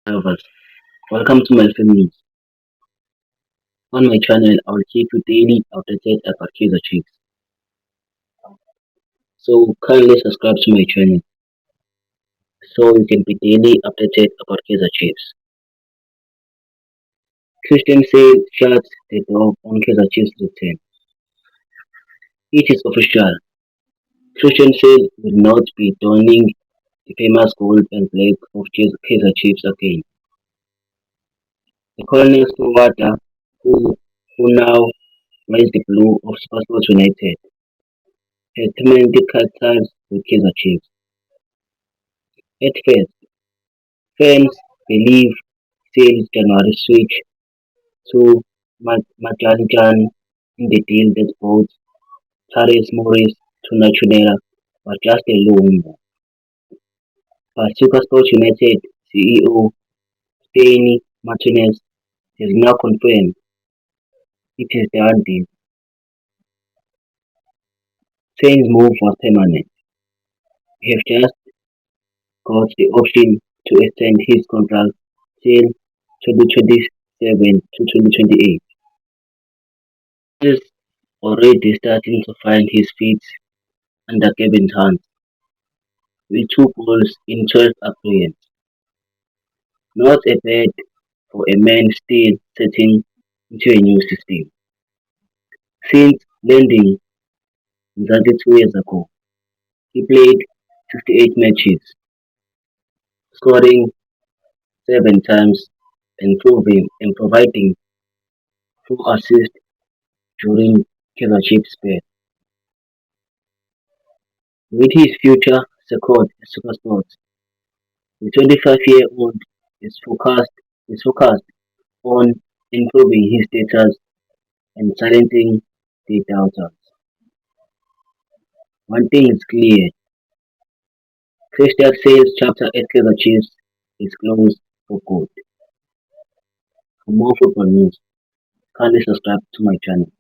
Lovers. Welcome to my family. On my channel, I will keep you daily updated about Kaizer Chiefs. So kindly subscribe to my channel so you can be daily updated about Kaizer Chiefs. Christian Saile shuts the door on Kaizer Chiefs return. It is official. Christian Saile will not be donning the famous gold and black of Kaizer Chiefs again. The Colonel's forwarder, who now wears the blue of Supersports United, has tremendous ties with Kaizer Chiefs. At first, fans believe Sale's January switch to Majanjan in the deal that brought Tyrese Morris to Nacional was just a loan move. But SuperSport United CEO Stanley Martinez has now confirmed it is done deal. Sane's move was permanent. He has just got the option to extend his contract till 2027 to 2028. He is already starting to find his feet under Kevin's hands with 2 goals in 12 appearances. Not a bad for a man still setting into a new system. Since landing Mzansi 2 years ago, he played 68 matches, scoring 7 times and providing 4 assists during Kaizer Chiefs' spell. With his future secured at Supersports, the 25-year-old is focused on improving his status and silencing the doubters. One thing is clear: Christian Sale's chapter at Kaizer Chiefs is closed for good. For more football news, kindly subscribe to my channel.